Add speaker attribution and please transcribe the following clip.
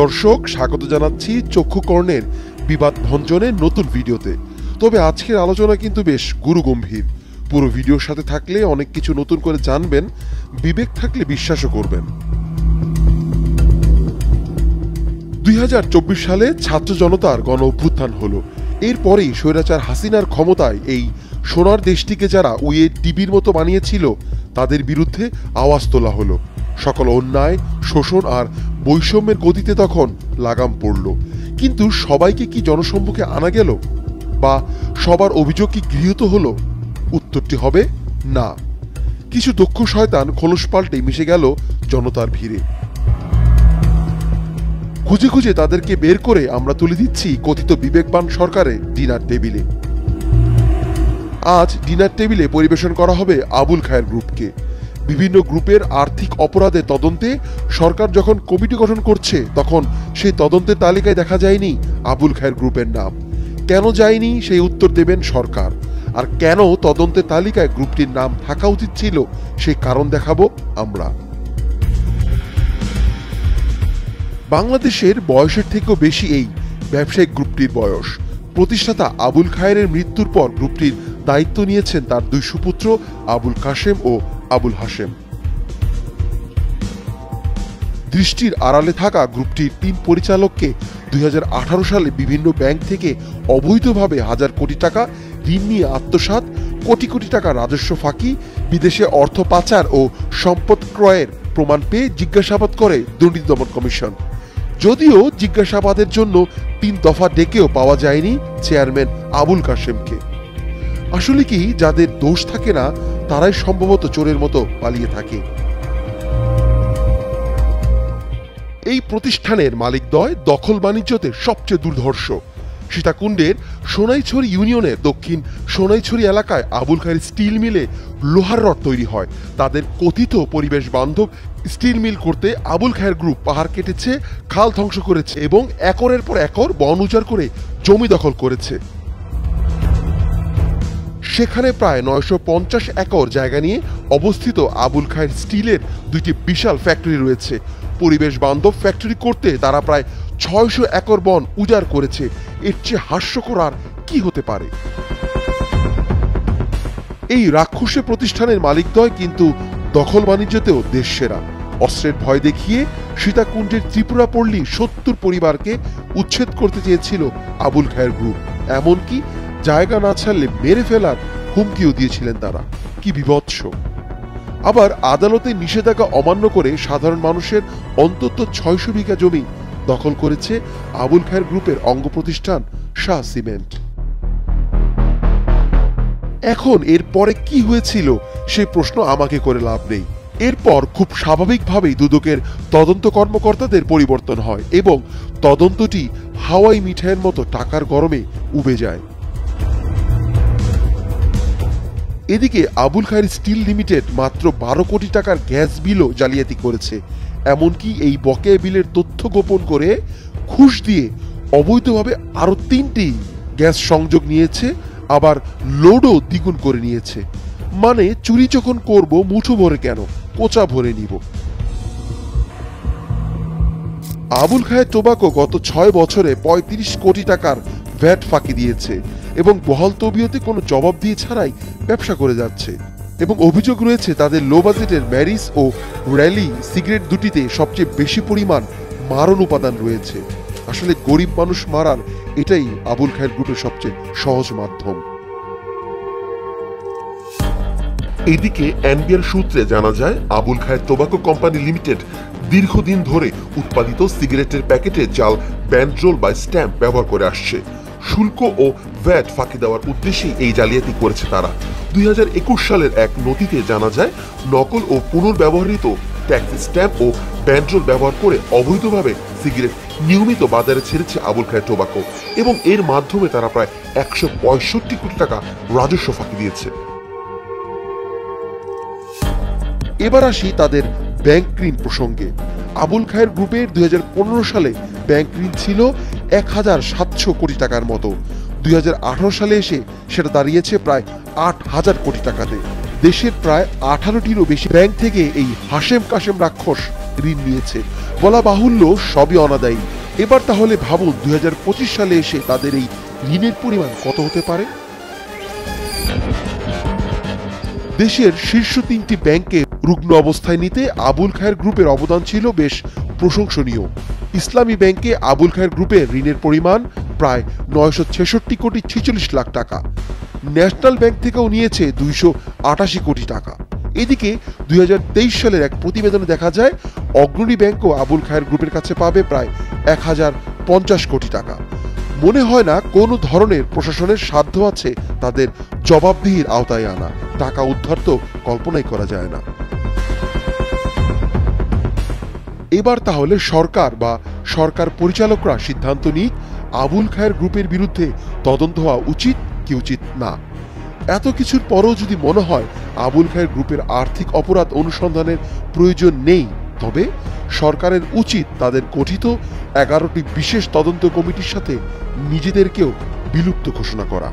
Speaker 1: দর্শক, স্বাগত জানাচ্ছি চক্ষুকর্ণের বিবাদ ভঞ্জনের নতুন ভিডিওতে। তবে আজকের আলোচনা কিন্তু বেশ গুরুগম্ভীর। পুরো ভিডিওর সাথে থাকলে অনেক কিছু নতুন করে জানবেন, বিবেক থাকলে বিশ্বাসও করবেন। 2024 সালে ছাত্র জনতার গণ অভ্যুত্থান হলো। এরপরেই স্বৈরাচার হাসিনার ক্ষমতায় এই সোনার দেশটিকে যারা উইয়ে টিভির মতো বানিয়েছিল তাদের বিরুদ্ধে আওয়াজ তোলা হলো। সকল অন্যায়, শোষণ আর বৈষম্যের গতিতে তখন লাগাম পড়ল। কিন্তু সবাইকে কি জনসম্মুখে আনা গেল, বা সবার অভিযোগ কি গৃহীত হলো? উত্তরটি হবে না। কিছু দক্ষ শয়তান খোলস পাল্টে মিশে গেল জনতার ভিড়ে। খুঁজে খুঁজে তাদেরকে বের করে আমরা তুলে দিচ্ছি কথিত বিবেকবান সরকারের ডিনার টেবিলে। আজ ডিনার টেবিলে পরিবেশন করা হবে আবুল খায়ের গ্রুপকে। বিভিন্ন গ্রুপের আর্থিক অপরাধের তদন্তে সরকার যখন কমিটি গঠন করছে, তখন সেই তদন্তের তালিকায় দেখা যায়নি আবুল খায়ের গ্রুপের নাম। কেন যায়নি সেই উত্তর দেবেন সরকার। আর কেন তদন্তের তালিকায় গ্রুপটির নাম থাকা উচিত ছিল সেই কারণ দেখাবো আমরা। বাংলাদেশের বয়সের থেকেও বেশি এই ব্যবসায়িক গ্রুপটির বয়স। প্রতিষ্ঠাতা আবুল খায়ের মৃত্যুর পর গ্রুপটির দায়িত্ব নিয়েছেন তার দুই সুপুত্র আবুল কাশেম ও আবুল হাশেম। দৃষ্টির আড়ালে থাকা গ্রুপটির 3 পরিচালককে 2018 সালে বিভিন্ন ব্যাংক থেকে অবৈধভাবে হাজার কোটি টাকা ঋণ নিয়ে আত্মসাৎ, কোটি কোটি টাকা রাজস্ব ফাঁকি, বিদেশে অর্থ পাচার ও সম্পদ ক্রয়ের প্রমাণ পেয়ে জিজ্ঞাসাবাদ করে দুর্নীতি দমন কমিশন। যদিও জিজ্ঞাসাবাদের জন্য 3 দফা ডেকেও পাওয়া যায়নি চেয়ারম্যান আবুল কাশেমকে। আসলে কি যাদের দোষ থাকে না তারাই সম্ভবত চোরের মতো পালিয়ে থাকে। এই প্রতিষ্ঠানের মালিকদ্বয় দখল বাণিজ্যতে সবচেয়ে দুর্ধর্ষ। সীতাকুণ্ডের সোনাইছড়ি ইউনিয়নের দক্ষিণ সোনাইছড়ি এলাকায় আবুল খায়ের স্টিল মিলে লোহার রড তৈরি হয়। তাদের কথিত পরিবেশ বান্ধব স্টিল মিল করতে আবুল খায়ের গ্রুপ পাহাড় কেটেছে, খাল ধ্বংস করেছে এবং একরের পর একর বন উজাড় করে জমি দখল করেছে। সেখানে প্রায় 950 একর জায়গা নিয়ে অবস্থিত আবুল খায়ের স্টিলের 2টি বিশাল ফ্যাক্টরি রয়েছে। পরিবেশ বান্ধব ফ্যাক্টরি করতে তারা প্রায় 600 একর বন উজাড় করেছে। এর চেয়ে হাস্যকর আর কি হতে পারে? এই রাক্ষসে প্রতিষ্ঠানের মালিকদ্বয় কিন্তু দখল বাণিজ্যতেও দেশ সেরা। অস্ত্রের ভয় দেখিয়ে সীতাকুণ্ডের ত্রিপুরা পল্লী 70 পরিবারকে উচ্ছেদ করতে চেয়েছিল আবুল খায়ের গ্রুপ। এমনকি জায়গা না ছাড়লে মেরে ফেলার হুমকিও দিয়েছিলেন তারা। কি বিভৎস! আবার আদালতে নিষেধাজ্ঞা অমান্য করে সাধারণ মানুষের অন্তত 600 বিঘা জমি দখল করেছে আবুল খায়ের গ্রুপের অঙ্গ প্রতিষ্ঠান শাহ সিমেন্ট। এখন এর পরে কি হয়েছিল সেই প্রশ্ন আমাকে করে লাভ নেই। এরপর খুব স্বাভাবিকভাবেই দুদকের তদন্ত কর্মকর্তাদের পরিবর্তন হয় এবং তদন্তটি হাওয়াই মিঠাইয়ের মতো টাকার গরমে উবে যায়। এদিকে আবুল খায়ের স্টিল লিমিটেড মাত্র 12 কোটি টাকার গ্যাস বিলও জালিয়াতি করেছে। এমনকি এই বকেয়া বিলের তথ্য গোপন করে ঘুষ দিয়ে অবৈধভাবে আরো 3টি গ্যাস সংযোগ নিয়েছে, আবার লোডও দ্বিগুণ করে নিয়েছে। মানে চুরি যখন করব মুঠো ভরে কেন, কোচা ভরে নিব। আবুল খায়ের টোবাকো গত 6 বছরে 35 কোটি টাকার ভ্যাট ফাঁকি দিয়েছে এবং বহাল তবিয়তে কোনো জবাব দিয়ে ছাড়াই ব্যবসা করে যাচ্ছে। এবং অভিযোগ রয়েছে তাদের লো বাজেটের ম্যারিস ও র্যালি সিগারেট দুটিতে সবচেয়ে বেশি পরিমাণ মারণ উপাদান রয়েছে। আসলে গরিব মানুষ মারার এটাই আবুল খায়ের গ্রুপের সবচেয়ে সহজ মাধ্যম। এদিকে এনবিআর সূত্রে জানা যায় আবুল খায়ের টোবাকো কোম্পানি লিমিটেড দীর্ঘদিন ধরে উৎপাদিত সিগারেটের প্যাকেটে জাল ব্যান্ডরোল বা স্ট্যাম্প ব্যবহার করে আসছে। শুল্ক ও ভ্যাট ফাঁকি দেওয়ার উদ্দেশ্যেই এই জালিয়াতি করেছে তারা। 2021 সালের এক নথিতে জানা যায় নকল ও পুনর্ব্যবহৃত ট্যাক্স স্ট্যাম্প ও ব্যান্ডরোল ব্যবহার করে অবৈধভাবে সিগারেট নিয়মিত বাজারে ছেড়েছে আবুল খায়ের টোবাকো এবং এর মাধ্যমে তারা প্রায় 165 কোটি টাকা রাজস্ব ফাঁকি দিয়েছে। এবার আসি তাদের ব্যাংক ঋণ প্রসঙ্গে। আবুল খায়ের গ্রুপের 2015 সালে ব্যাংক ঋণ ছিল 1700 কোটি টাকার মতো। 2018 সালে এসে সেটা দাঁড়িয়েছে প্রায় 8000 কোটি টাকাতে।
Speaker 2: দেশের প্রায় 18টিরও বেশি ব্যাংক থেকে এই হাশেম কাশেম রাক্ষস ঋণ নিয়েছে। বলা বাহুল্য সবই অনাদায়ী। এবার তাহলে ভাবুন 2025 সালে এসে তাদের এই ঋণের পরিমাণ কত হতে পারে। দেশের শীর্ষ 3টি ব্যাংকে রুগ্ন অবস্থায় নিতে আবুল খায়ের গ্রুপের অবদান ছিল বেশ প্রশংসনীয়। ইসলামী ব্যাংকে আবুল খায়ের গ্রুপের ঋণের পরিমাণ প্রায় 966 কোটি 46 লাখ টাকা। ন্যাশনাল ব্যাংক থেকেও নিয়েছে 288 কোটি টাকা। এদিকে 2023 সালের এক প্রতিবেদনে দেখা যায় অগ্রণী ব্যাংকও আবুল খায়ের গ্রুপের কাছে পাবে প্রায় 1050 কোটি টাকা। মনে হয় না কোনো ধরনের প্রশাসনের সাধ্য আছে তাদের জবাবদিহির আওতায় আনা। টাকা উদ্ধার তো কল্পনাই করা যায় না। এবার তাহলে সরকার বা সরকার পরিচালকরা সিদ্ধান্ত নিক আবুল খায়ের গ্রুপের বিরুদ্ধে তদন্ত হওয়া উচিত কি উচিত না। এত কিছুর পরও যদি মনে হয় আবুল খায়ের গ্রুপের আর্থিক অপরাধ অনুসন্ধানের প্রয়োজন নেই, তবে সরকারের উচিত তাদের গঠিত 11টি বিশেষ তদন্ত কমিটির সাথে নিজেদেরকেও বিলুপ্ত ঘোষণা করা।